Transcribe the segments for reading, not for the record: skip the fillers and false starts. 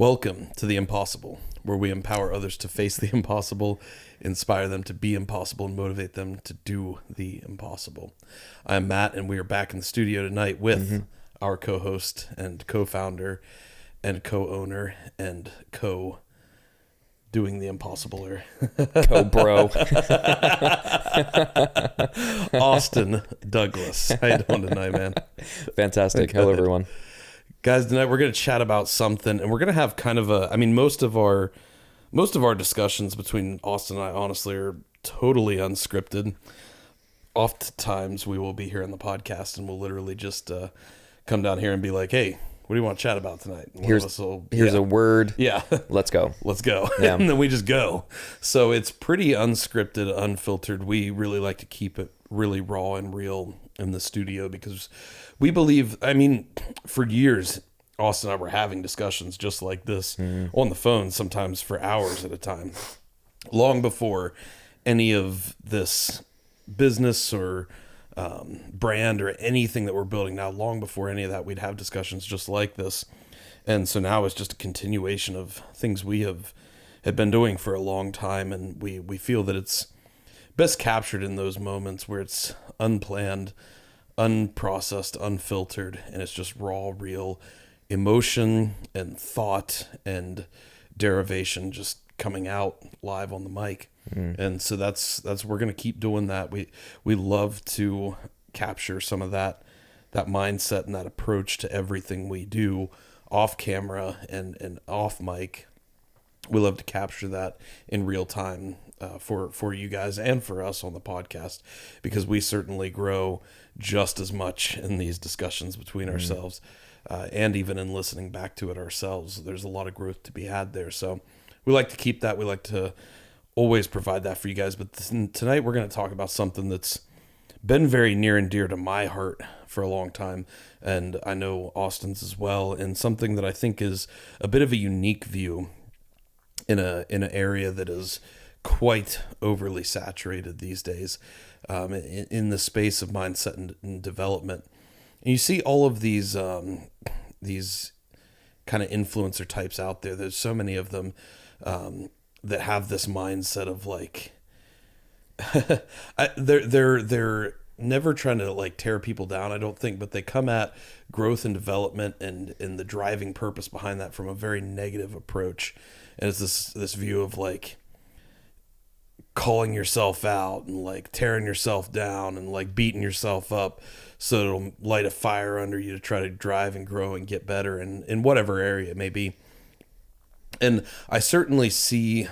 Welcome to The Impossible, where we empower others to face the impossible, inspire them to be impossible, and motivate them to do the impossible. I'm Matt, and we are back in the studio tonight with our co-host and co-founder and co-owner and doing the impossible, or Co-bro. Austin Douglas. How you doing tonight, man? Fantastic. Hello, everyone. Guys, tonight we're going to chat about something, and we're going to have kind of most of our discussions between Austin and I, honestly, are totally unscripted. Oftentimes, we will be here on the podcast, and we'll literally just come down here and be like, hey, what do you want to chat about tonight? Here's a word. Yeah. Let's go. Let's go. Yeah. And then we just go. So it's pretty unscripted, unfiltered. We really like to keep it really raw and real in the studio because we believe, for years, Austin and I were having discussions just like this on the phone, sometimes for hours at a time, long before any of this business or brand or anything that we're building now. Long before any of that, we'd have discussions just like this. And so now it's just a continuation of things we had been doing for a long time, and we feel that it's best captured in those moments where it's unplanned, unprocessed, unfiltered, and it's just raw, real emotion and thought and derivation just coming out live on the mic. And so that's we're going to keep doing that. We love to capture some of that mindset and that approach to everything we do off camera and off mic. We love to capture that in real time for you guys and for us on the podcast, because we certainly grow just as much in these discussions between ourselves and even in listening back to it ourselves. There's a lot of growth to be had there. So we like to keep that. We like to always provide that for you guys. But tonight we're going to talk about something that's been very near and dear to my heart for a long time, and I know Austin's as well, and something that I think is a bit of a unique view in an area that is quite overly saturated these days, in the space of mindset and development. And you see all of these kind of influencer types out there. There's so many of them that have this mindset of like they're never trying to like tear people down, I don't think, but they come at growth and development and the driving purpose behind that from a very negative approach. And it's this view of like calling yourself out and like tearing yourself down and like beating yourself up so it'll light a fire under you to try to drive and grow and get better in whatever area it may be. And I certainly see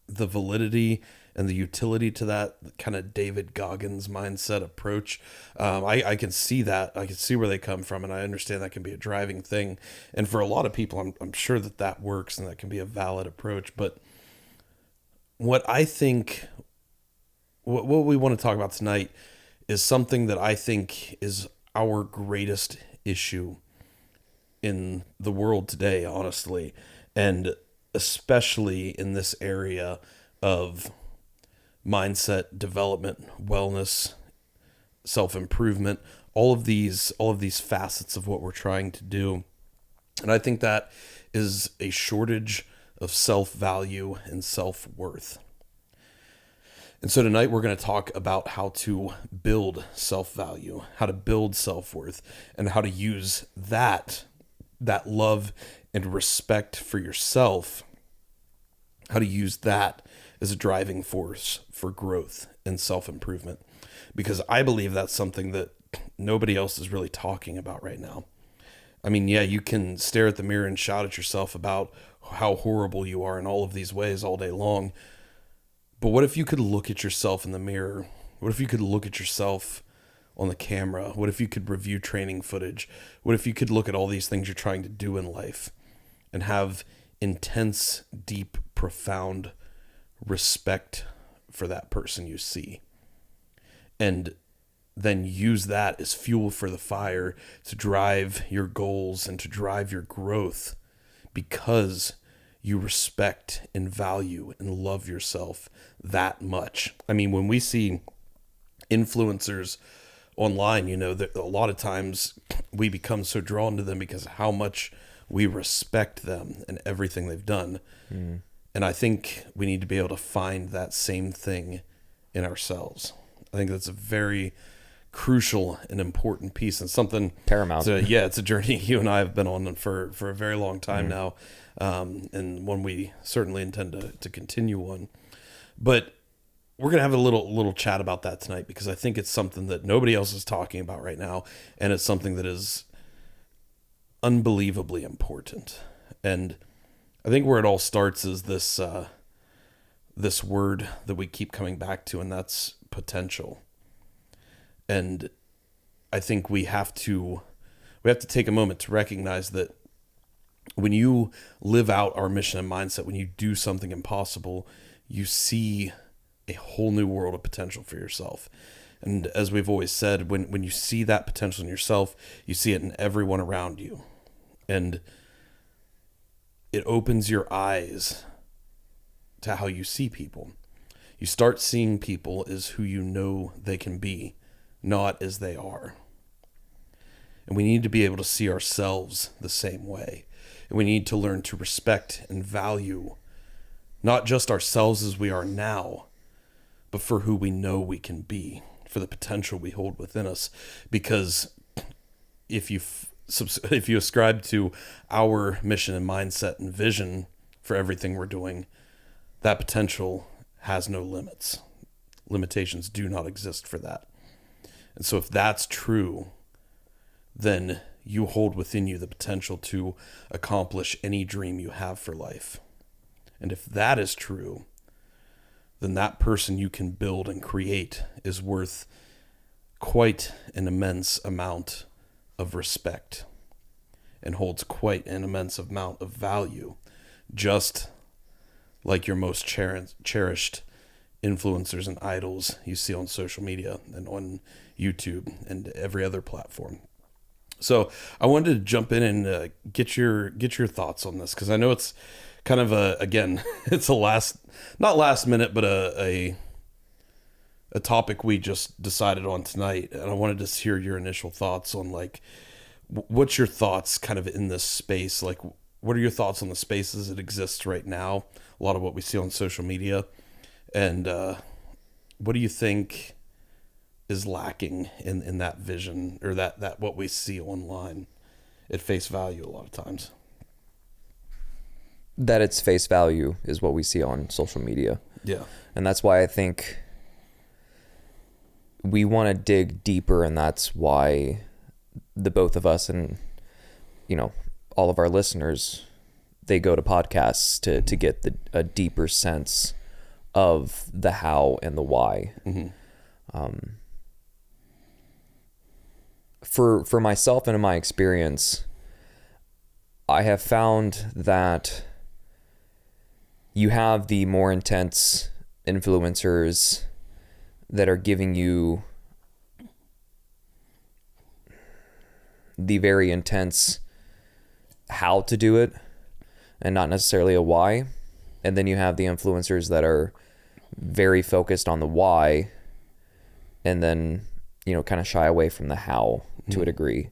the validity and the utility to that kind of David Goggins mindset approach. I can see that. I can see where they come from, and I understand that can be a driving thing. And for a lot of people, I'm sure that works and that can be a valid approach. But what I think, what we want to talk about tonight is something that I think is our greatest issue in the world today, honestly, and especially in this area of mindset development, wellness, self-improvement, all of these facets of what we're trying to do. And I think that is a shortage of self-value and self-worth. And so tonight we're going to talk about how to build self-value, how to build self-worth, and how to use that love and respect for yourself, how to use that as a driving force for growth and self-improvement. Because I believe that's something that nobody else is really talking about right now. I mean, yeah, you can stare at the mirror and shout at yourself about how horrible you are in all of these ways all day long. But what if you could look at yourself in the mirror? What if you could look at yourself on the camera? What if you could review training footage? What if you could look at all these things you're trying to do in life and have intense, deep, profound respect for that person you see, and then use that as fuel for the fire to drive your goals and to drive your growth, because you respect and value and love yourself that much. I mean, when we see influencers online, that a lot of times we become so drawn to them because of how much we respect them and everything they've done. And I think we need to be able to find that same thing in ourselves. I think that's a very crucial and important piece, and something paramount. It's a journey you and I have been on for a very long time now, and one we certainly intend to continue on. But we're gonna have a little chat about that tonight, because I think it's something that nobody else is talking about right now, and it's something that is unbelievably important. And I think where it all starts is this this word that we keep coming back to, and that's potential. And I think we have to take a moment to recognize that when you live out our mission and mindset, when you do something impossible, you see a whole new world of potential for yourself. And as we've always said, when you see that potential in yourself, you see it in everyone around you. And it opens your eyes to how you see people. You start seeing people as who you know they can be, not as they are. And we need to be able to see ourselves the same way. And we need to learn to respect and value not just ourselves as we are now, but for who we know we can be, for the potential we hold within us. Because if you ascribe to our mission and mindset and vision for everything we're doing, that potential has no limits. Limitations do not exist for that. And so if that's true, then you hold within you the potential to accomplish any dream you have for life. And if that is true, then that person you can build and create is worth quite an immense amount of respect and holds quite an immense amount of value, just like your most cherished influencers and idols you see on social media and on YouTube and every other platform. So I wanted to jump in and get your thoughts on this, because I know it's kind of it's not last minute, but a topic we just decided on tonight, and I wanted to hear your initial thoughts on, like, what's your thoughts kind of in this space? Like, what are your thoughts on the spaces that exists right now? A lot of what we see on social media, and what do you think is lacking in that vision, or that what we see online at face value a lot of times? That it's face value is what we see on social media. Yeah. And that's why I think we want to dig deeper, and that's why the both of us and, all of our listeners, they go to podcasts to get a deeper sense of the how and the why. Mm-hmm. For myself and in my experience, I have found that you have the more intense influencers that are giving you the very intense how to do it and not necessarily a why. And then you have the influencers that are very focused on the why and then, kind of shy away from the how to a degree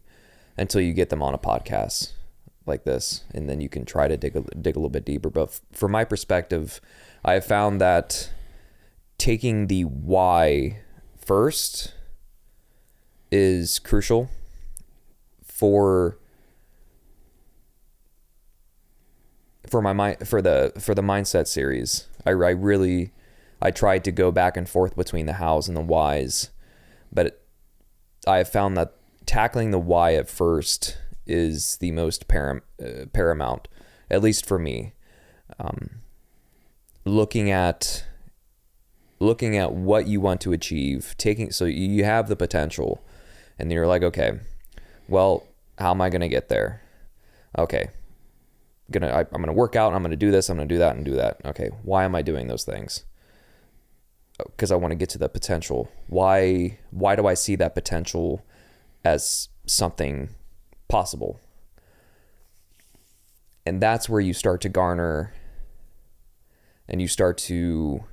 until you get them on a podcast like this, and then you can try to dig a little bit deeper. But from my perspective, I have found that taking the why first is crucial for the mindset series. I tried to go back and forth between the hows and the whys, but I have found that tackling the why at first is the most paramount, at least for me. Looking at what you want to achieve, so you have the potential, and you're like, okay, well, how am I going to get there? Okay, I'm going to work out, I'm going to do this, I'm going to do that and do that. Okay, why am I doing those things? Because I want to get to the potential. Why do I see that potential as something possible? And that's where you start to garner and you start to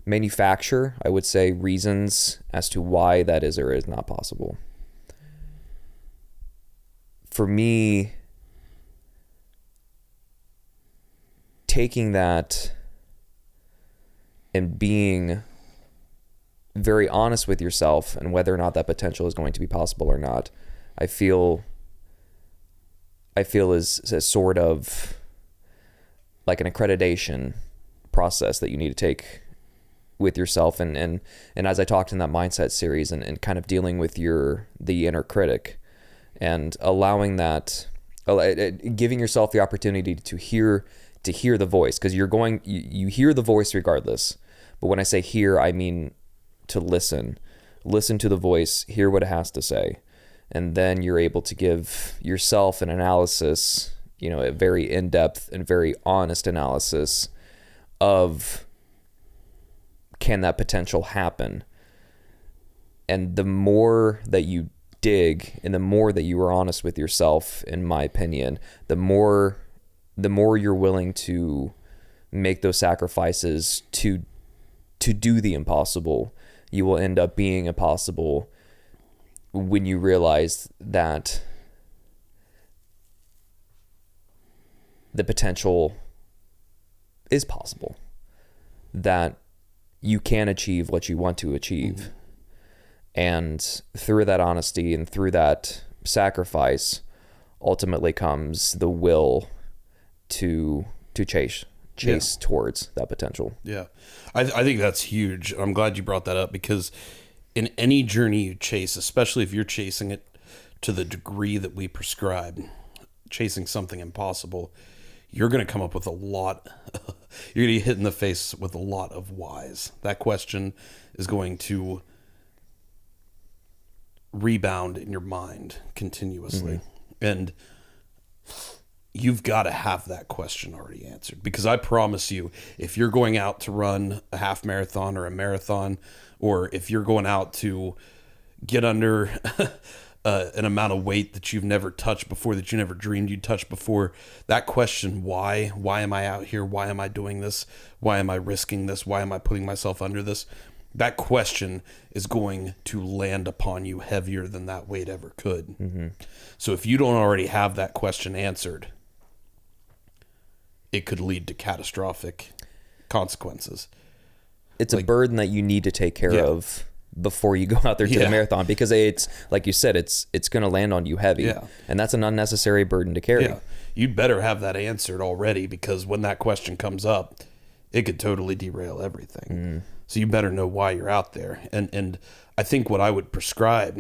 manufacture, I would say, reasons as to why that is or is not possible. For me, taking that and being very honest with yourself and whether or not that potential is going to be possible or not, I feel is a sort of like an accreditation process that you need to take with yourself. And as I talked in that mindset series and kind of dealing with the inner critic and allowing that, giving yourself the opportunity to hear the voice, because you hear the voice regardless. But when I say hear, I mean to listen to the voice, hear what it has to say. And then you're able to give yourself an analysis, a very in-depth and very honest analysis of, can that potential happen? And the more that you dig and the more that you are honest with yourself, in my opinion, the more you're willing to make those sacrifices to do the impossible, you will end up being impossible when you realize that the potential is possible, that you can achieve what you want to achieve. Mm-hmm. And through that honesty and through that sacrifice ultimately comes the will to chase towards that potential. Yeah. I think that's huge. I'm glad you brought that up, because in any journey you chase, especially if you're chasing it to the degree that we prescribe, chasing something impossible, you're going to come up with you're going to be hit in the face with a lot of whys. That question is going to rebound in your mind continuously. Mm-hmm. And you've got to have that question already answered, because I promise you, if you're going out to run a half marathon or a marathon, or if you're going out to get under an amount of weight that you've never touched before, that you never dreamed you'd touch before, that question, why am I out here? Why am I doing this? Why am I risking this? Why am I putting myself under this? That question is going to land upon you heavier than that weight ever could. Mm-hmm. So if you don't already have that question answered, it could lead to catastrophic consequences. It's a burden that you need to take care of before you go out there to the marathon, because it's, like you said, it's going to land on you heavy. Yeah. And that's an unnecessary burden to carry. Yeah. You'd better have that answered already, because when that question comes up, it could totally derail everything. Mm. So you better know why you're out there. And I think what I would prescribe,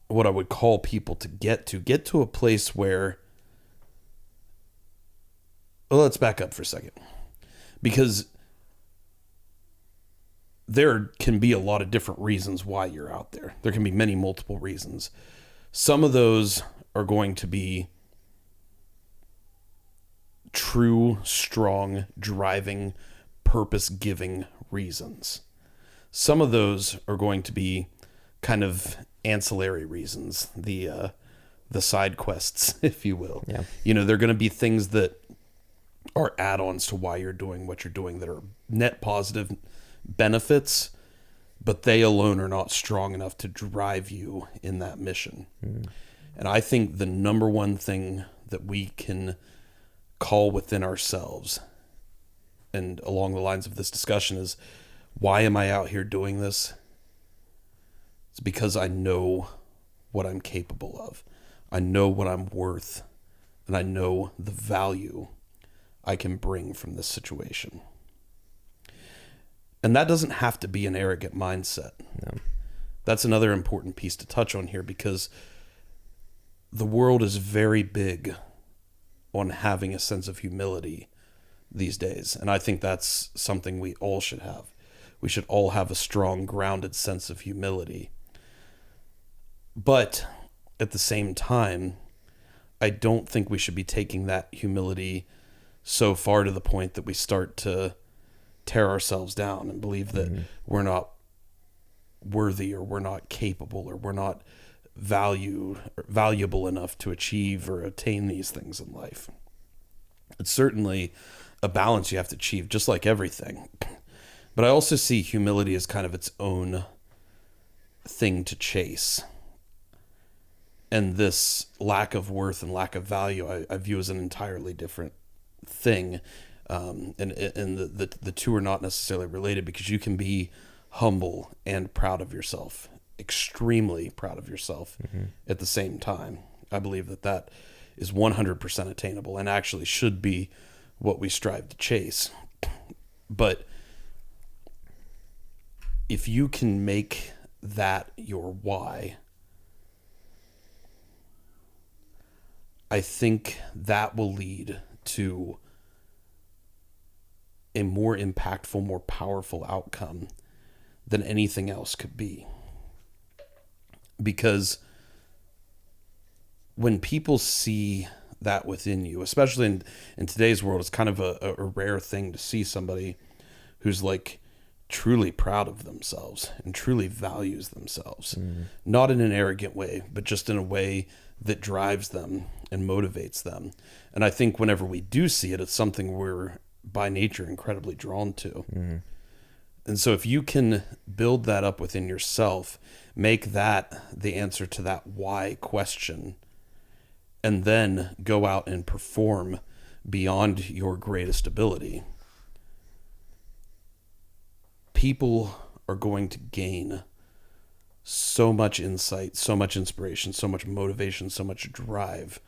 what I would call people to get to a place where, well, let's back up for a second, because there can be a lot of different reasons why you're out there. There can be many multiple reasons. Some of those are going to be true, strong, driving, purpose-giving reasons. Some of those are going to be kind of ancillary reasons, the side quests, if you will. Yeah. They're going to be things that are add-ons to why you're doing what you're doing, that are net positive benefits, but they alone are not strong enough to drive you in that mission. Mm. And I think the number one thing that we can call within ourselves, and along the lines of this discussion, is, why am I out here doing this? It's because I know what I'm capable of. I know what I'm worth, and I know the value I can bring from this situation. And that doesn't have to be an arrogant mindset. No. That's another important piece to touch on here, because the world is very big on having a sense of humility these days. And I think that's something we all should have. We should all have a strong, grounded sense of humility. But at the same time, I don't think we should be taking that humility so far to the point that we start to tear ourselves down and believe that we're not worthy, or we're not capable, or we're not valuable enough to achieve or attain these things in life. It's certainly a balance you have to achieve, just like everything. But I also see humility as kind of its own thing to chase. And this lack of worth and lack of value, I view as an entirely different thing. And the two are not necessarily related, because you can be humble and proud of yourself, extremely proud of yourself at the same time. I believe that is 100% attainable and actually should be what we strive to chase. But if you can make that your why, I think that will lead to a more impactful, more powerful outcome than anything else could be. Because when people see that within you, especially in today's world, it's kind of a rare thing to see somebody who's like truly proud of themselves and truly values themselves, not in an arrogant way, but just in a way that drives them and motivates them. And I think whenever we do see it, it's something we're by nature incredibly drawn to. And so if you can build that up within yourself, make that the answer to that why question, and then go out and perform beyond your greatest ability, people are going to gain so much insight, so much inspiration, so much motivation, so much drive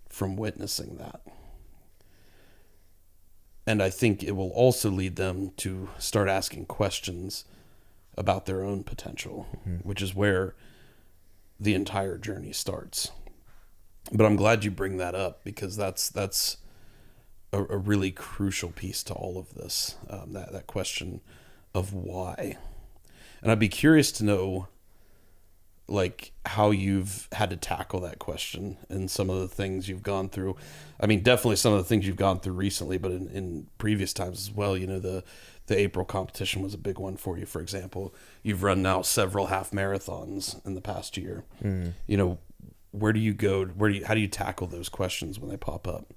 from witnessing that. And I think it will also lead them to start asking questions about their own potential, which is where the entire journey starts. But I'm glad you bring that up, because that's a really crucial piece to all of this, that question of why. And I'd be curious to know, like, how you've had to tackle that question and some of the things you've gone through. I mean, definitely some of the things you've gone through recently, but in previous times as well. You know, the April competition was a big one for you, for example. You've run now several half marathons in the past year. You know, where do you go? How do you tackle those questions when they pop up?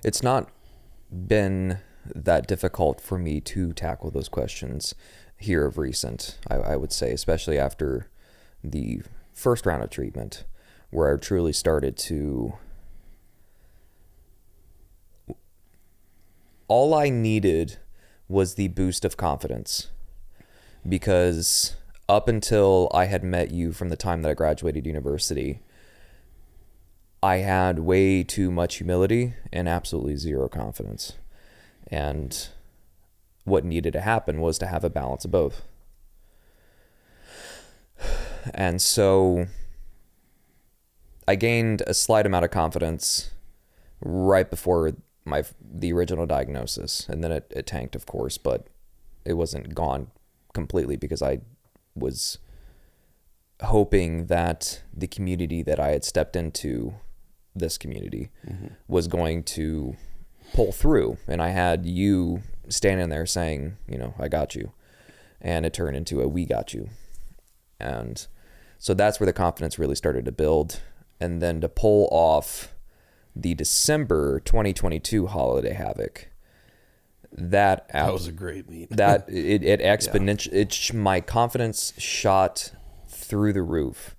It's not been that difficult for me to tackle those questions here of recent, I would say, especially after the first round of treatment, where I truly started to... All I needed was the boost of confidence, because up until I had met you from the time that I graduated university, I had way too much humility and absolutely zero confidence. And what needed to happen was to have a balance of both. And so I gained a slight amount of confidence right before the original diagnosis. And then it tanked, of course, but it wasn't gone completely, because I was hoping that the community that I had stepped into, this community, was going to pull through. And I had you standing there saying, you know, I got you. And it turned into a we got you. And so that's where the confidence really started to build. And then to pull off the December 2022 Holiday Havoc, that was a great meet. That it exponential. My confidence shot through the roof.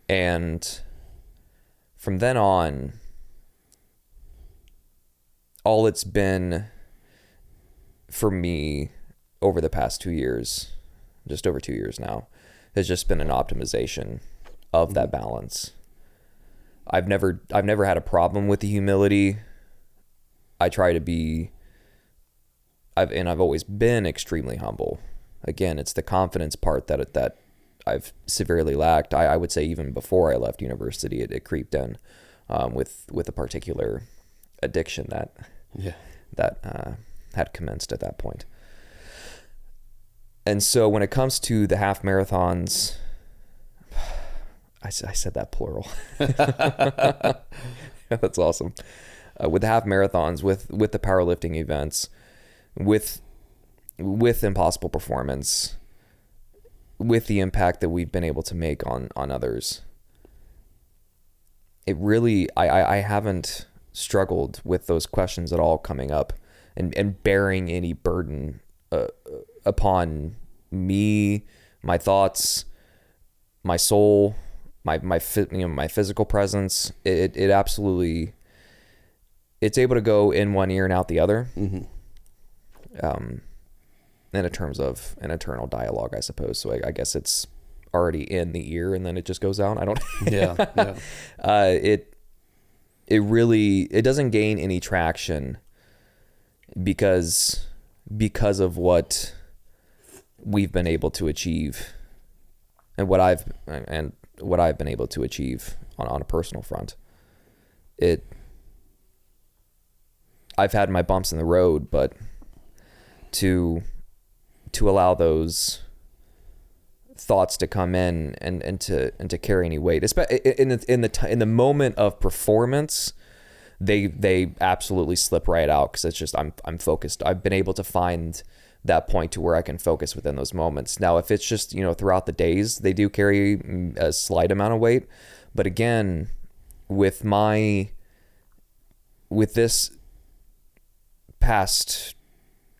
And from then on, all it's been for me over the past 2 years, just over 2 years now, has just been an optimization of that balance. I've never had a problem with the humility. I try to be, I've always been extremely humble. Again, it's the confidence part that I've severely lacked. I would say even before I left university, it creeped in with a particular addiction that had commenced at that point. And so when it comes to the half marathons, I said that plural. That's awesome. With the half marathons, with the powerlifting events, with Impossible Performance, with the impact that we've been able to make on others, it really, I haven't struggled with those questions at all coming up and bearing any burden upon me, my thoughts, my soul, my physical presence. It absolutely, it's able to go in one ear and out the other. Mm-hmm. In terms of an internal dialogue, I suppose. So I guess it's already in the ear and then it just goes out. I don't. Yeah. It really, it doesn't gain any traction because of what we've been able to achieve and what I've been able to achieve on a personal front. I've had my bumps in the road, but to allow those thoughts to come in and to carry any weight, in the moment of performance, they absolutely slip right out, because it's just I'm focused. I've been able to find that point to where I can focus within those moments. Now, if it's just, throughout the days, they do carry a slight amount of weight. But again, with this past,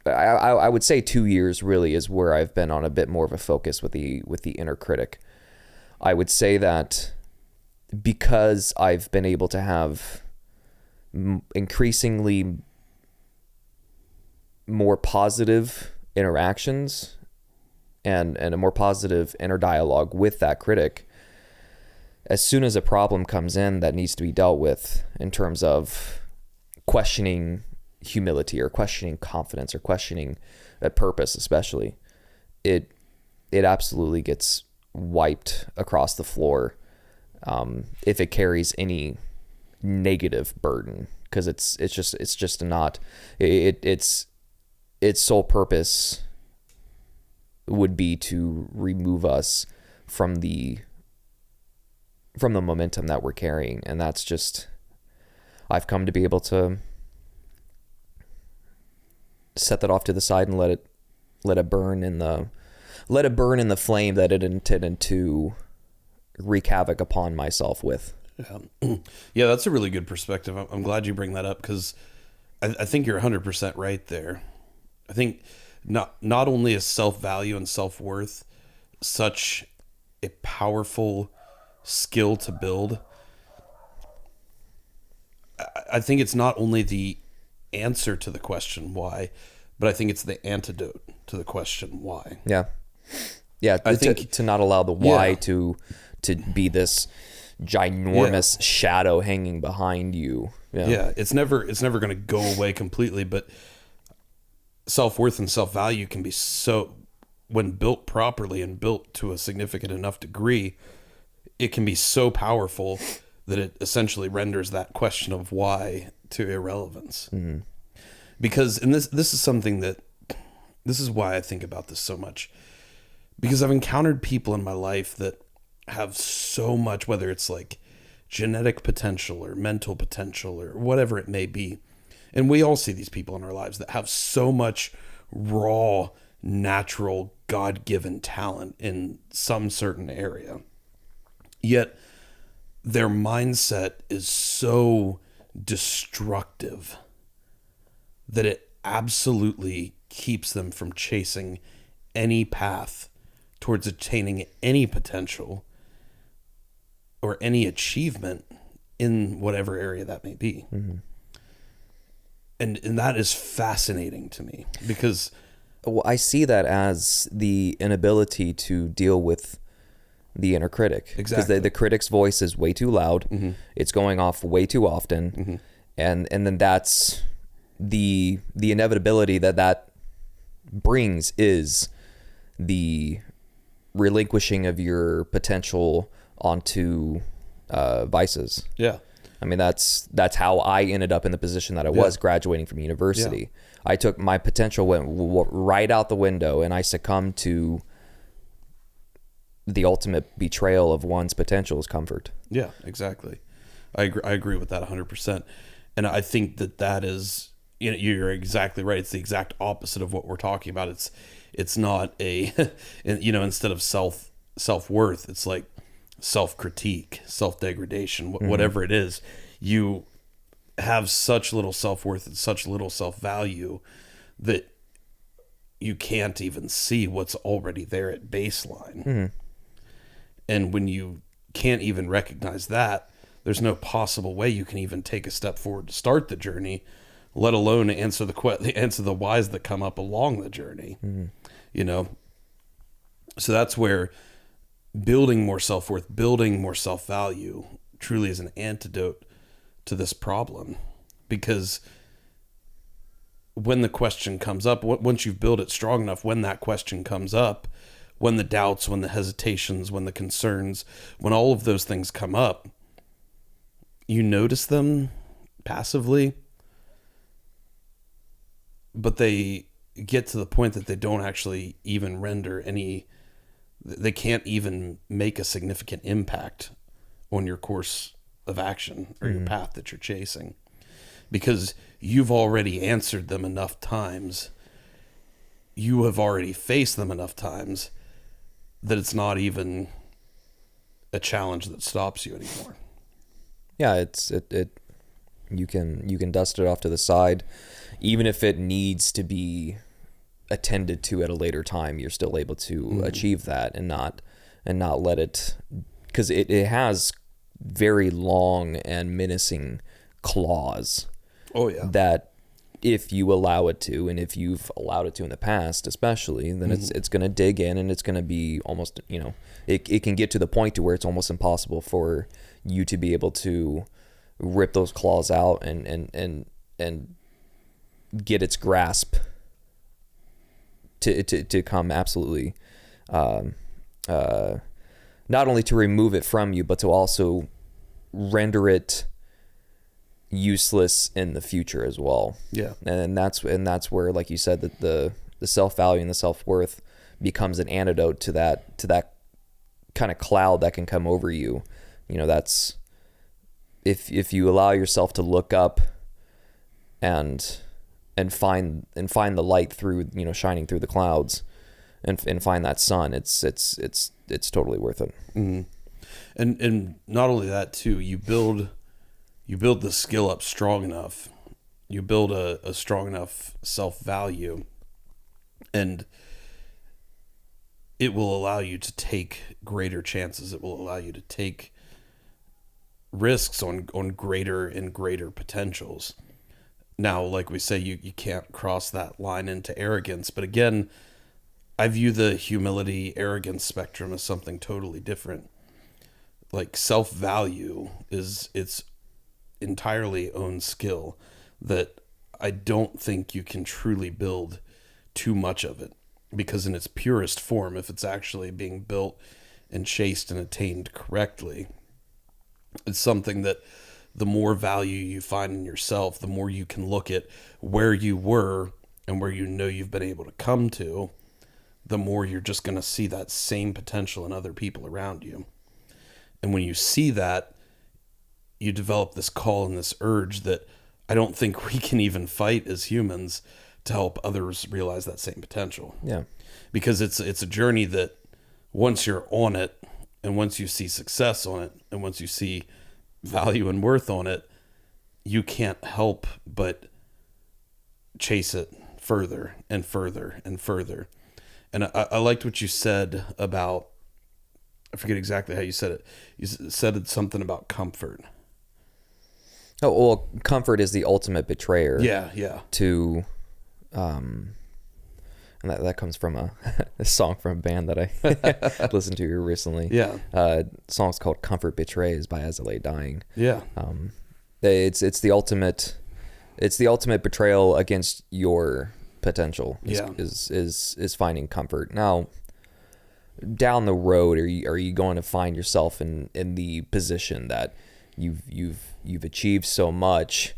I would say 2 years really is where I've been on a bit more of a focus with the inner critic. I would say that because I've been able to have increasingly more positive interactions and a more positive inner dialogue with that critic, as soon as a problem comes in that needs to be dealt with in terms of questioning humility or questioning confidence or questioning a purpose, especially, it absolutely gets wiped across the floor if it carries any negative burden, because it's just not its sole purpose would be to remove us from the momentum that we're carrying. And that's just, I've come to be able to set that off to the side and let it burn in the flame that it intended to wreak havoc upon myself with. Yeah, that's a really good perspective. I'm glad you bring that up, because I think you're 100% right there. I think not only is self-value and self-worth such a powerful skill to build, I think it's not only the answer to the question why, but I think it's the antidote to the question why. Yeah. I think to not allow the why to be this ginormous shadow hanging behind you. Yeah, it's never going to go away completely, but self-worth and self-value can be so, when built properly and built to a significant enough degree, it can be so powerful that it essentially renders that question of why to irrelevance. Mm-hmm. Because, and this is something that, this is why I think about this so much, because I've encountered people in my life that have so much, whether it's like genetic potential or mental potential or whatever it may be. And we all see these people in our lives that have so much raw, natural, God-given talent in some certain area. Yet their mindset is so destructive that it absolutely keeps them from chasing any path towards attaining any potential or any achievement in whatever area that may be. Mm-hmm. And that is fascinating to me, because I see that as the inability to deal with the inner critic. Exactly. Because the critic's voice is way too loud. Mm-hmm. It's going off way too often. Mm-hmm. And then that's the inevitability that brings is the relinquishing of your potential onto vices. Yeah. I mean, that's how I ended up in the position that I was graduating from university. Yeah. I took, my potential went right out the window, and I succumbed to the ultimate betrayal of one's potential is comfort. Yeah, exactly. I agree with that 100%. And I think that is, you're exactly right. It's the exact opposite of what we're talking about. It's not a, instead of self-worth, it's like self-critique, self-degradation, whatever it is. You have such little self-worth and such little self-value that you can't even see what's already there at baseline. And when you can't even recognize that, there's no possible way you can even take a step forward to start the journey, let alone answer the whys that come up along the journey. You know, so that's where building more self-worth, building more self-value truly is an antidote to this problem. Because when the question comes up, once you've built it strong enough, when that question comes up, when the doubts, when the hesitations, when the concerns, when all of those things come up, you notice them passively, but they get to the point that they don't actually even render they can't even make a significant impact on your course of action or your path that you're chasing, because you've already answered them enough times. You have already faced them enough times that it's not even a challenge that stops you anymore. Yeah, you can dust it off to the side, even if it needs to be attended to at a later time. You're still able to achieve that and not let it, because it has very long and menacing claws. Oh yeah. That if you allow it to, and if you've allowed it to in the past, especially, then it's going to dig in, and it's going to be almost, it can get to the point to where it's almost impossible for you to be able to rip those claws out and get its grasp to come absolutely, not only to remove it from you, but to also render it useless in the future as well. Yeah. And that's where, like you said, that the self-value and the self-worth becomes an antidote to that kind of cloud that can come over you. That's if you allow yourself to look up and find the light through, shining through the clouds, and find that sun, it's totally worth it. And not only that too, you build the skill up strong enough, you build a strong enough self-value, and it will allow you to take greater chances. It will allow you to take risks on greater and greater potentials. Now, like we say, you can't cross that line into arrogance, but again, I view the humility arrogance spectrum as something totally different. Like, self-value is its entirely own skill that I don't think you can truly build too much of it, because in its purest form, if it's actually being built and chased and attained correctly, it's something that the more value you find in yourself, the more you can look at where you were and where you've been able to come to, the more you're just going to see that same potential in other people around you. And when you see that, you develop this call and this urge that I don't think we can even fight as humans to help others realize that same potential. Yeah. Because it's a journey that once you're on it, and once you see success on it, and once you see value and worth on it, you can't help but chase it further and further and further. And I liked what you said about, I forget exactly how you said it. You said something about comfort. Oh, well, comfort is the ultimate betrayer. Yeah. To, and that comes from a song from a band that I listened to recently. Yeah. Song's called "Comfort Betrays" by As I Lay Dying. Yeah. It's the ultimate betrayal against your potential. Is finding comfort. Now, down the road, are you going to find yourself in the position that you've achieved so much?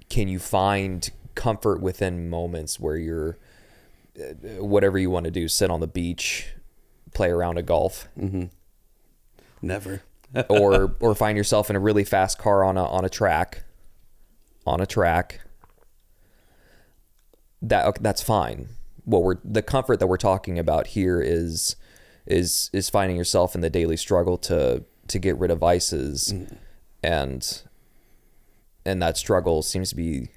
Can you find comfort within moments where you're whatever you want to do, sit on the beach, play a round of golf? Never. or find yourself in a really fast car on a track. That's fine. The comfort that we're talking about here is finding yourself in the daily struggle to get rid of vices, and that struggle seems to be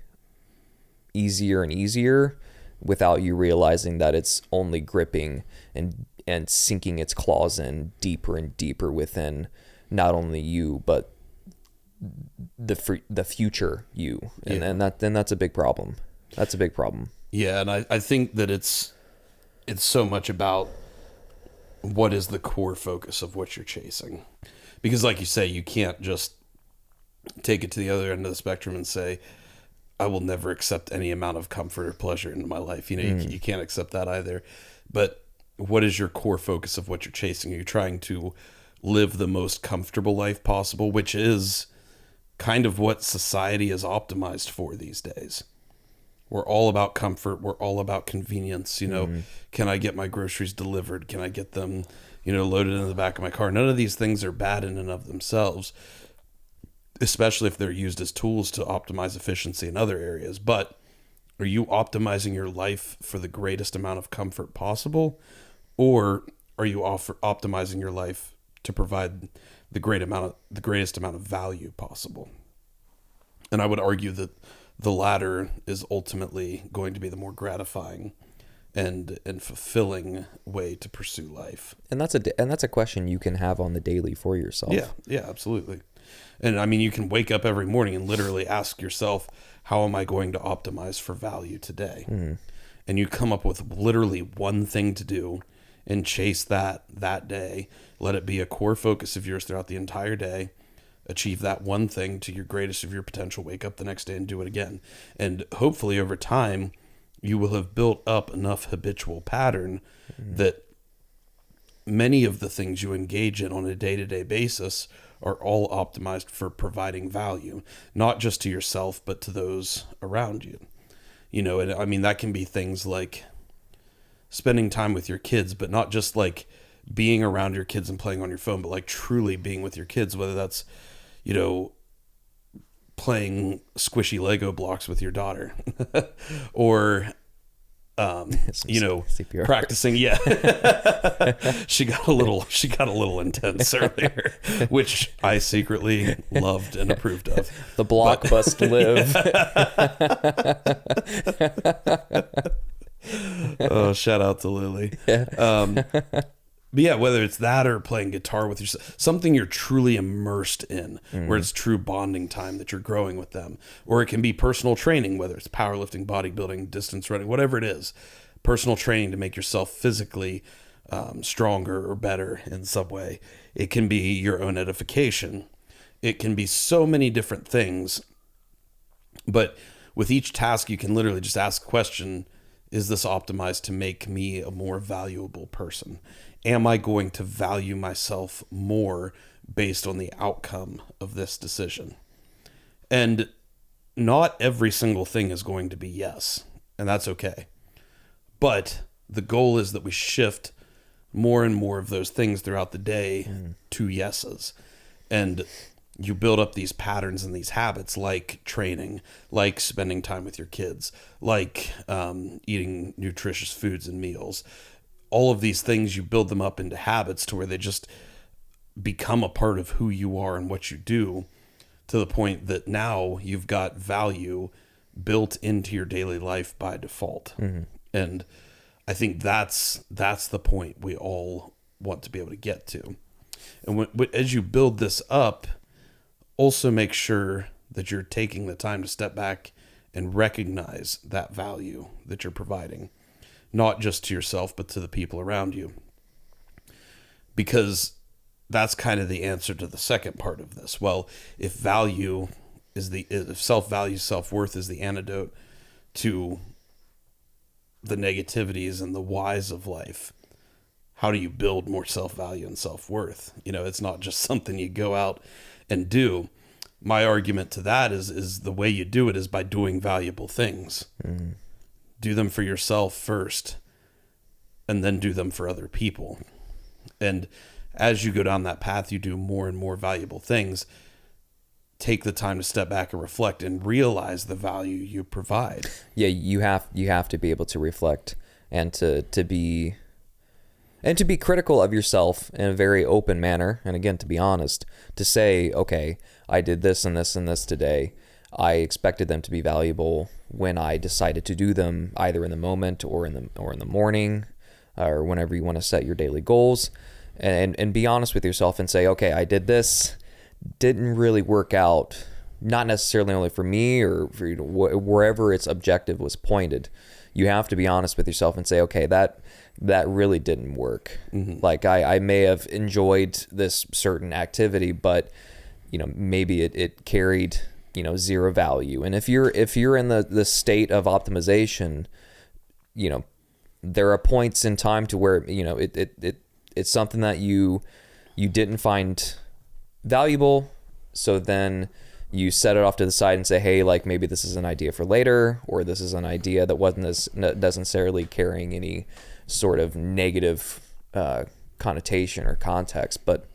easier and easier without you realizing that it's only gripping and sinking its claws in deeper and deeper within not only you, but the future you. And that's a big problem. That's a big problem. Yeah. And I think that it's so much about what is the core focus of what you're chasing. Because like you say, you can't just take it to the other end of the spectrum and say, I will never accept any amount of comfort or pleasure into my life. You can't accept that either. But what is your core focus of what you're chasing? Are you trying to live the most comfortable life possible, which is kind of what society is optimized for these days? We're all about comfort. We're all about convenience. Can I get my groceries delivered? Can I get them, loaded in the back of my car? None of these things are bad in and of themselves, especially if they're used as tools to optimize efficiency in other areas. But are you optimizing your life for the greatest amount of comfort possible? Or are you optimizing your life to provide the greatest amount of value possible? And I would argue that the latter is ultimately going to be the more gratifying and fulfilling way to pursue life. And that's a question you can have on the daily for yourself. Yeah, absolutely. And I mean, you can wake up every morning and literally ask yourself, how am I going to optimize for value today? And you come up with literally one thing to do and chase that day. Let it be a core focus of yours throughout the entire day. Achieve that one thing to your greatest of your potential. Wake up the next day and do it again. And hopefully over time, you will have built up enough habitual pattern that many of the things you engage in on a day-to-day basis are all optimized for providing value, not just to yourself, but to those around you. And I mean, that can be things like spending time with your kids, but not just like being around your kids and playing on your phone, but like truly being with your kids, whether that's, playing squishy Lego blocks with your daughter or, CPR. Practicing. Yeah. she got a little intense earlier, which I secretly loved and approved of. The block must live. Oh, shout out to Lily. But yeah, whether it's that or playing guitar with yourself, something you're truly immersed in, where it's true bonding time that you're growing with them. Or it can be personal training, whether it's powerlifting, bodybuilding, distance running, whatever it is. Personal training to make yourself physically stronger or better in some way. It can be your own edification. It can be so many different things. But with each task, you can literally just ask the question, is this optimized to make me a more valuable person? Am I going to value myself more based on the outcome of this decision? And not every single thing is going to be yes, and that's okay. But the goal is that we shift more and more of those things throughout the day to yeses. And you build up these patterns and these habits, like training, like spending time with your kids, like eating nutritious foods and meals. All of these things, you build them up into habits to where they just become a part of who you are and what you do, to the point that now you've got value built into your daily life by default. And I think that's the point we all want to be able to get to. And as you build this up, also make sure that you're taking the time to step back and recognize that value that you're providing, not just to yourself, but to the people around you. Because that's kind of the answer to the second part of this. Well, if self-value, self-worth is the antidote to the negativities and the whys of life, how do you build more self-value and self-worth? It's not just something you go out and do. My argument to that is the way you do it is by doing valuable things. Do them for yourself first, and then do them for other people. And as you go down that path, you do more and more valuable things. Take the time to step back and reflect and realize the value you provide. Yeah, you have to be able to reflect and to be critical of yourself in a very open manner. And again, to be honest, to say, okay, I did this and this and this today. I expected them to be valuable when I decided to do them, either in the moment or in the morning, or whenever you want to set your daily goals, and be honest with yourself and say, okay, I did this, didn't really work out, not necessarily only for me or for, wherever its objective was pointed. You have to be honest with yourself and say, okay, that really didn't work. Mm-hmm. Like I may have enjoyed this certain activity, but maybe it carried zero value. And if you're in the state of optimization, there are points in time to where it's something that you didn't find valuable, so then you set it off to the side and say, hey, like maybe this is an idea for later, or this is an idea that doesn't necessarily carrying any sort of negative connotation or context, but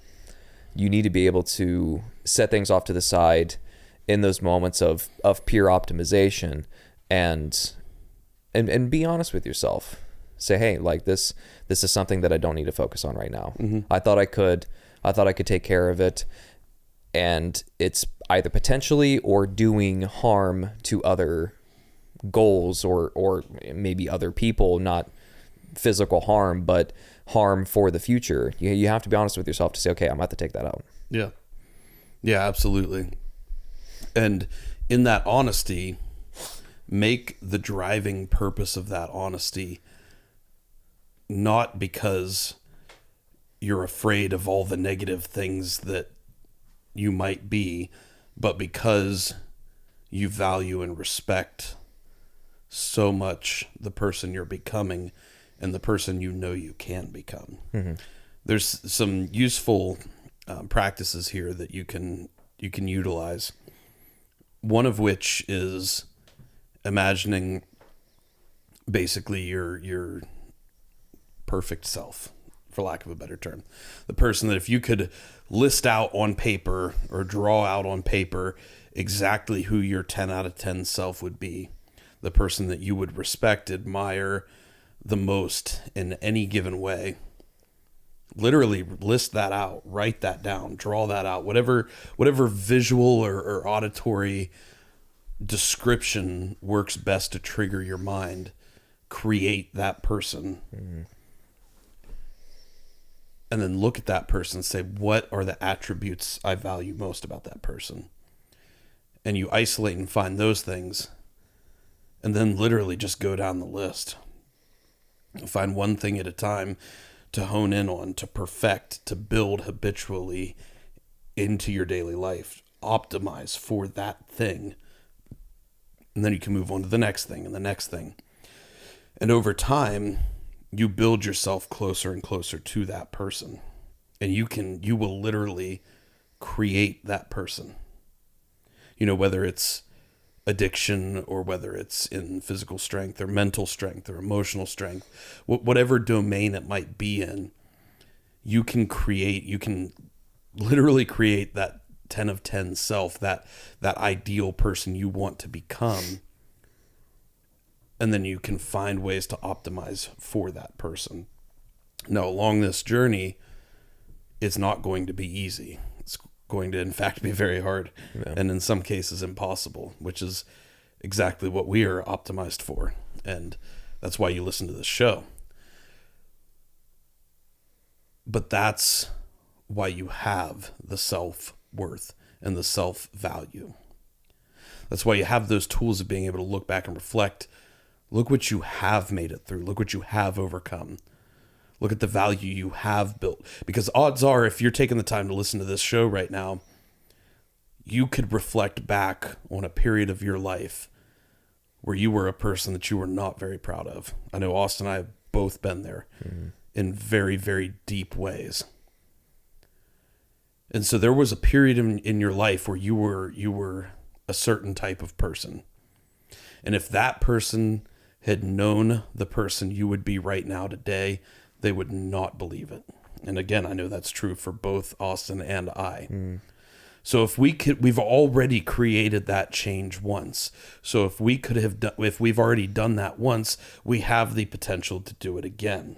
you need to be able to set things off to the side in those moments of pure optimization and be honest with yourself. Say, hey, like this is something that I don't need to focus on right now. Mm-hmm. I thought I could take care of it, and it's either potentially or doing harm to other goals or maybe other people, not physical harm, but harm for the future. You have to be honest with yourself to say, okay, I'm about to take that out. Yeah. Yeah, absolutely. And in that honesty, make the driving purpose of that honesty not because you're afraid of all the negative things that you might be, but because you value and respect so much the person you're becoming and the person you can become. Mm-hmm. There's some useful practices here that you can utilize. One of which is imagining basically your perfect self, for lack of a better term. The person that if you could list out on paper or draw out on paper exactly who your 10 out of 10 self would be, the person that you would respect, admire the most in any given way, literally list that out, write that down, draw that out, whatever visual or auditory description works best to trigger your mind, create that person. Mm-hmm. And then look at that person and say, what are the attributes I value most about that person? And you isolate and find those things, and then literally just go down the list. Find one thing at a time to hone in on, to perfect, to build habitually into your daily life. Optimize for that thing. And then you can move on to the next thing and the next thing. And over time, you build yourself closer and closer to that person. And you will literally create that person. Whether it's addiction or whether it's in physical strength or mental strength or emotional strength, whatever domain it might be in, you can literally create that 10 of 10 self, that ideal person you want to become. And then you can find ways to optimize for that person. Now, along this journey, it's not going to be easy. It's going to, in fact, be very hard, and in some cases impossible, which is exactly what we are optimized for. And that's why you listen to this show. But that's why you have the self-worth and the self-value. That's why you have those tools of being able to look back and reflect. Look what you have made it through. Look what you have overcome. Look at the value you have built. Because odds are, if you're taking the time to listen to this show right now, you could reflect back on a period of your life where you were a person that you were not very proud of. I know Austin and I have both been there in very, very deep ways. And so there was a period in your life where you were a certain type of person. And if that person had known the person you would be right now today, they would not believe it. And again, I know that's true for both Austin and I. So if we've already created that change once. So if we've already done that once, we have the potential to do it again.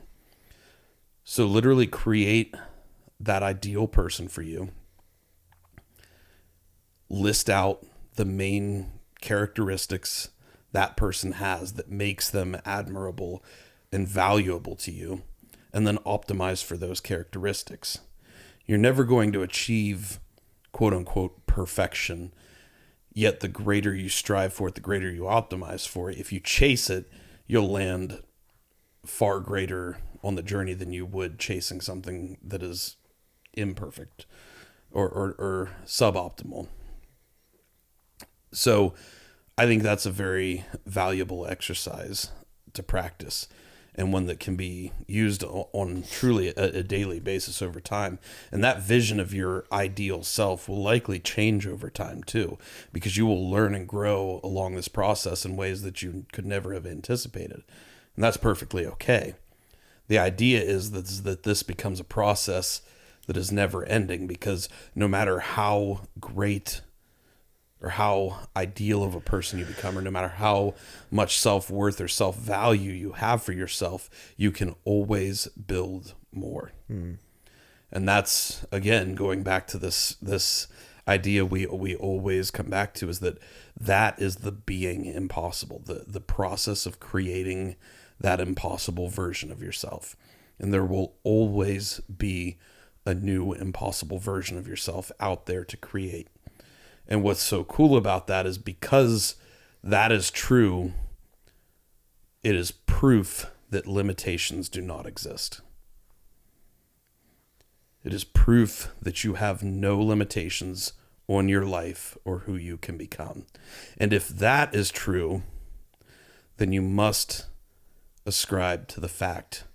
So literally create that ideal person for you. List out the main characteristics that person has that makes them admirable and valuable to you, and then optimize for those characteristics. You're never going to achieve quote unquote perfection, yet the greater you strive for it, the greater you optimize for it. If you chase it, you'll land far greater on the journey than you would chasing something that is imperfect or suboptimal. So I think that's a very valuable exercise to practice, and one that can be used on truly a daily basis over time. And that vision of your ideal self will likely change over time too, because you will learn and grow along this process in ways that you could never have anticipated. And that's perfectly okay. The idea is that this becomes a process that is never ending, because no matter how great or how ideal of a person you become, or no matter how much self-worth or self-value you have for yourself, you can always build more. And that's, again, going back to this idea we always come back to, is that is the being impossible, the process of creating that impossible version of yourself. And there will always be a new impossible version of yourself out there to create. And what's so cool about that is, because that is true, it is proof that limitations do not exist. It is proof that you have no limitations on your life or who you can become. And if that is true, then you must ascribe to the fact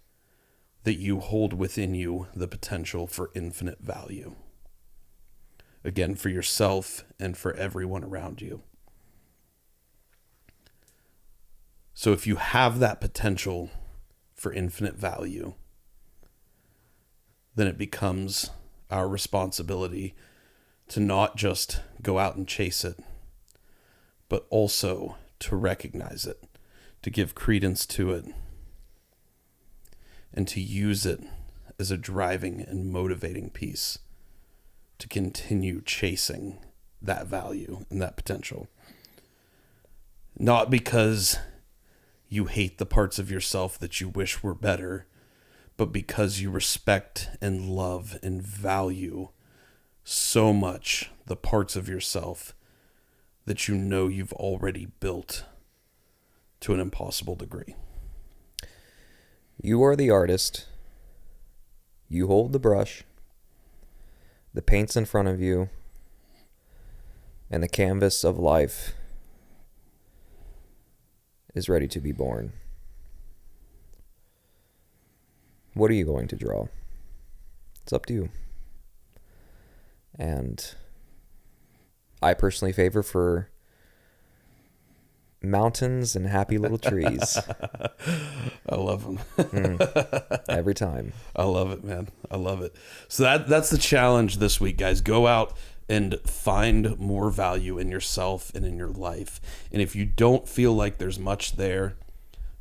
that you hold within you the potential for infinite value. Again, for yourself and for everyone around you. So if you have that potential for infinite value, then it becomes our responsibility to not just go out and chase it, but also to recognize it, to give credence to it, and to use it as a driving and motivating piece to continue chasing that value and that potential. Not because you hate the parts of yourself that you wish were better, but because you respect and love and value so much the parts of yourself that you know you've already built to an impossible degree. You are the artist. You hold the brush. The paint's in front of you, and the canvas of life is ready to be born. What are you going to draw? It's up to you. And I personally favor for mountains and happy little trees. I love them. Every time. I love it, man. I love it. So that's the challenge this week, guys. Go out and find more value in yourself and in your life. And if you don't feel like there's much there,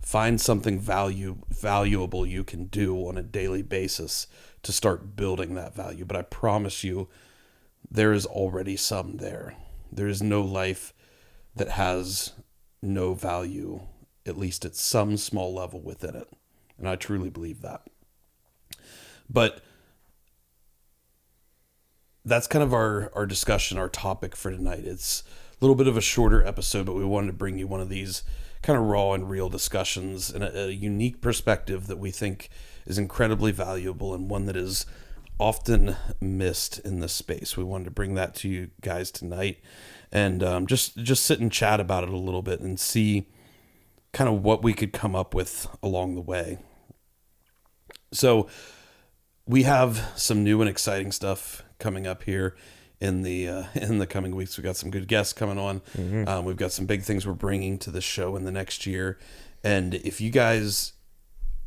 find something valuable you can do on a daily basis to start building that value. But I promise you, there is already some there. There is no life that has no value, at least at some small level within it. And I truly believe that. But that's kind of our discussion, our topic for tonight. It's a little bit of a shorter episode, but we wanted to bring you one of these kind of raw and real discussions and a unique perspective that we think is incredibly valuable, and one that is often missed in this space. We wanted to bring that to you guys tonight, and just sit and chat about it a little bit and see kind of what we could come up with along the way. So we have some new and exciting stuff coming up here in the coming weeks. We've got some good guests coming on. Mm-hmm. We've got some big things we're bringing to the show in the next year. And if you guys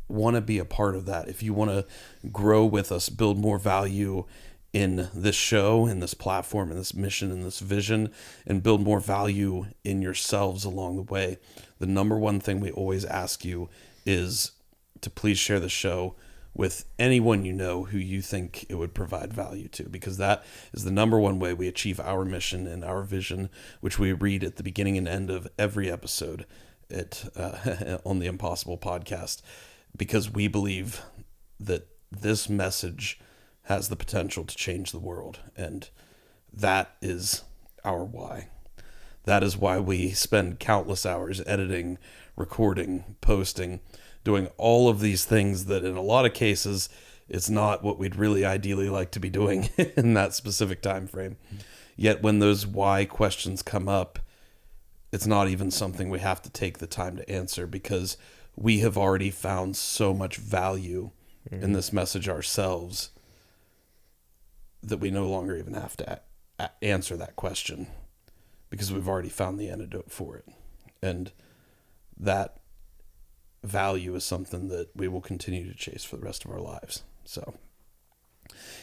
want to be a part of that, if you want to grow with us, build more value in this show, in this platform, in this mission, in this vision, and build more value in yourselves along the way, the number one thing we always ask you is to please share the show with anyone you know who you think it would provide value to, because that is the number one way we achieve our mission and our vision, which we read at the beginning and end of every episode on the Impossible podcast, because we believe that this message has the potential to change the world, and that is our why. That is why we spend countless hours editing, recording, posting, doing all of these things that in a lot of cases it's not what we'd really ideally like to be doing in that specific time frame. Yet when those why questions come up, it's not even something we have to take the time to answer, because we have already found so much value in this message ourselves that we no longer even have to answer that question, because we've already found the antidote for it. And that value is something that we will continue to chase for the rest of our lives. So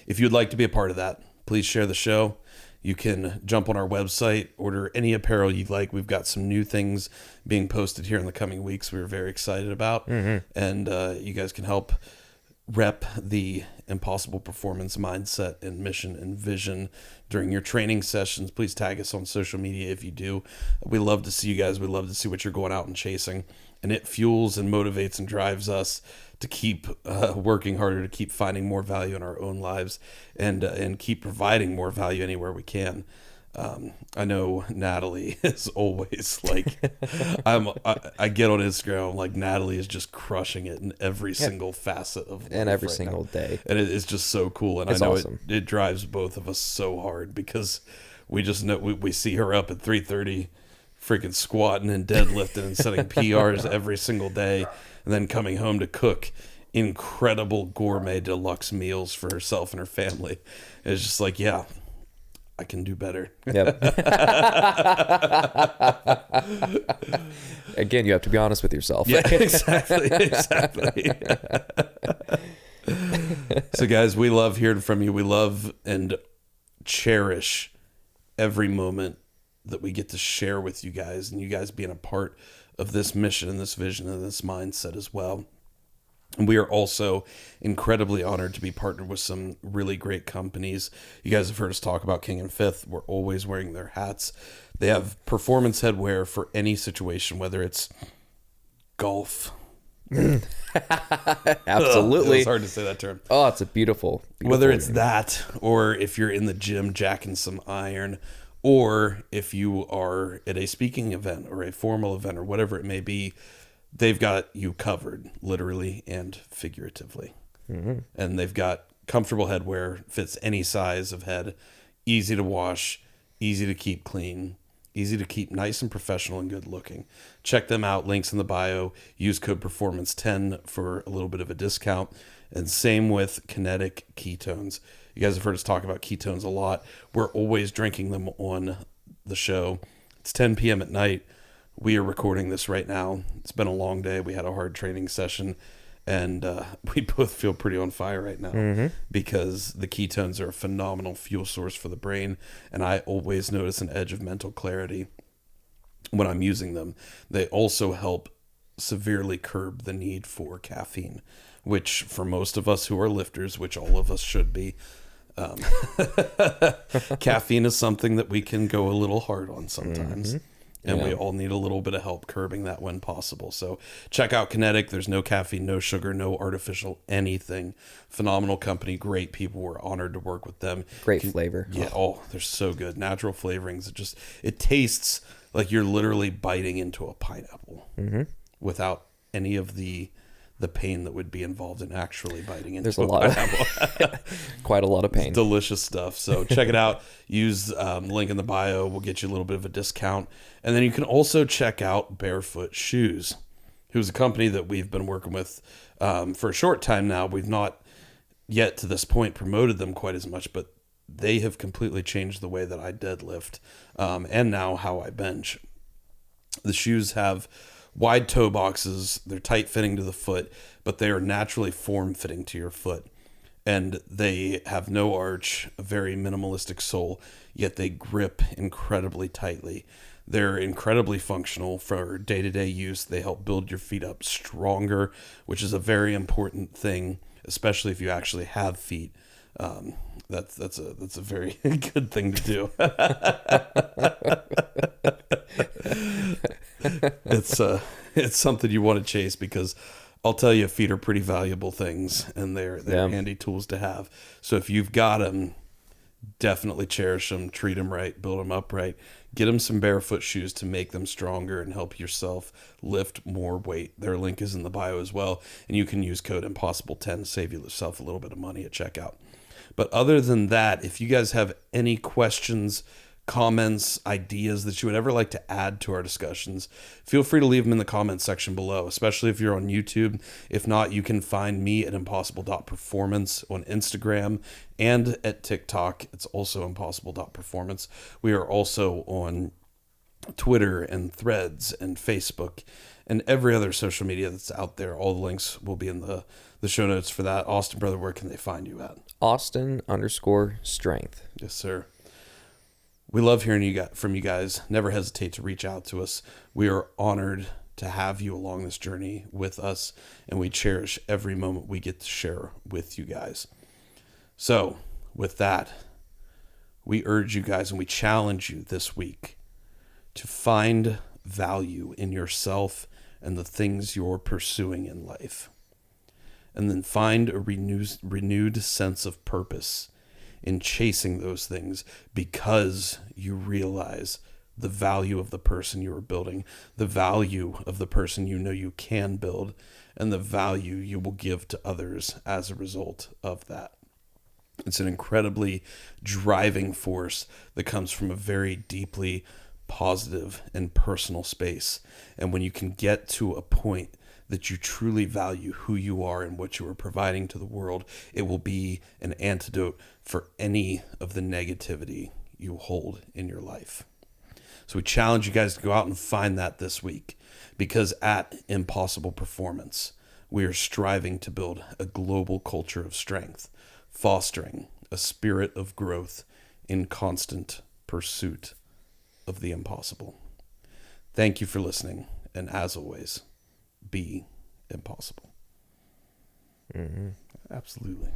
if you'd like to be a part of that, please share the show. You can jump on our website, order any apparel you'd like. We've got some new things being posted here in the coming weeks we're very excited about. And you guys can help rep the Impossible Performance mindset and mission and vision during your training sessions. Please tag us on social media if you do. We love to see you guys. We love to see what you're going out and chasing. And it fuels and motivates and drives us to keep working harder, to keep finding more value in our own lives, and keep providing more value anywhere we can. I know Natalie is always like, I get on Instagram, like Natalie is just crushing it in every single facet of life and every right single now. day. And it's just so cool. And It's I know awesome. it drives both of us so hard, because we just know we see her up at 3:30 freaking squatting and deadlifting and setting PRs every single day, and then coming home to cook incredible gourmet deluxe meals for herself and her family. It's just like, yeah, I can do better. Yep. Again, you have to be honest with yourself. Yeah, exactly. So guys, we love hearing from you. We love and cherish every moment that we get to share with you guys, and you guys being a part of this mission and this vision and this mindset as well. And we are also incredibly honored to be partnered with some really great companies. You guys have heard us talk about King and Fifth. We're always wearing their hats. They have performance headwear for any situation, whether it's golf. Absolutely. It's hard to say that term. Oh, it's a beautiful Whether it's that, or if you're in the gym jacking some iron, or if you are at a speaking event or a formal event or whatever it may be, they've got you covered, literally and figuratively. And they've got comfortable headwear, fits any size of head, easy to wash, easy to keep clean, easy to keep nice and professional and good looking. Check them out. Links in the bio. Use code Performance10 for a little bit of a discount. And same with Kenetik Ketones. You guys have heard us talk about ketones a lot. We're always drinking them on the show. It's 10 p.m. at night. We are recording this right now. It's been a long day. We had a hard training session, and we both feel pretty on fire right now because the ketones are a phenomenal fuel source for the brain, and I always notice an edge of mental clarity when I'm using them. They also help severely curb the need for caffeine, which for most of us who are lifters, which all of us should be, caffeine is something that we can go a little hard on sometimes. And we all need a little bit of help curbing that when possible. So check out Kenetik. There's no caffeine, no sugar, no artificial anything. Phenomenal company, great people. We're honored to work with them. Great flavor. Yeah, they're so good. Natural flavorings. It tastes like you're literally biting into a pineapple without any of the pain that would be involved in actually biting into a pineapple. Quite a lot of pain. Delicious stuff. So check it out. Use link in the bio. We'll get you a little bit of a discount. And then you can also check out Barefoot Shoes, who's a company that we've been working with for a short time now. We've not yet to this point promoted them quite as much, but they have completely changed the way that I deadlift and now how I bench. The shoes have wide toe boxes. They're tight fitting to the foot, but they are naturally form fitting to your foot. And they have no arch, a very minimalistic sole, yet they grip incredibly tightly. They're incredibly functional for day-to-day use. They help build your feet up stronger, which is a very important thing especially if you actually have feet. That's a very good thing to do. It's something you want to chase, because I'll tell you, feet are pretty valuable things, and they're handy tools to have. So if you've got them, definitely cherish them, treat them right, build them up right. Get them some barefoot shoes to make them stronger and help yourself lift more weight. Their link is in the bio as well, and you can use code Impossible10 to save yourself a little bit of money at checkout. But other than that, if you guys have any questions, comments, ideas that you would ever like to add to our discussions, feel free to leave them in the comments section below, especially if you're on YouTube. If not, you can find me at impossible.performance on Instagram and at TikTok. It's also impossible.performance. We are also on Twitter and Threads and Facebook and every other social media that's out there. All the links will be in the show notes for that. Austin, brother, where can they find you at? Austin_strength. Yes, sir. We love hearing from you guys. Never hesitate to reach out to us. We are honored to have you along this journey with us, and we cherish every moment we get to share with you guys. So, with that, we urge you guys and we challenge you this week to find value in yourself and the things you're pursuing in life. And then find a renewed sense of purpose in chasing those things, because you realize the value of the person you are building, the value of the person you know you can build, and the value you will give to others as a result of that. It's an incredibly driving force that comes from a very deeply positive and personal space. And when you can get to a point that you truly value who you are and what you are providing to the world, it will be an antidote for any of the negativity you hold in your life. So we challenge you guys to go out and find that this week, because at Impossible Performance, we are striving to build a global culture of strength, fostering a spirit of growth in constant pursuit of the impossible. Thank you for listening, and as always, be impossible. Mm-hmm. Absolutely.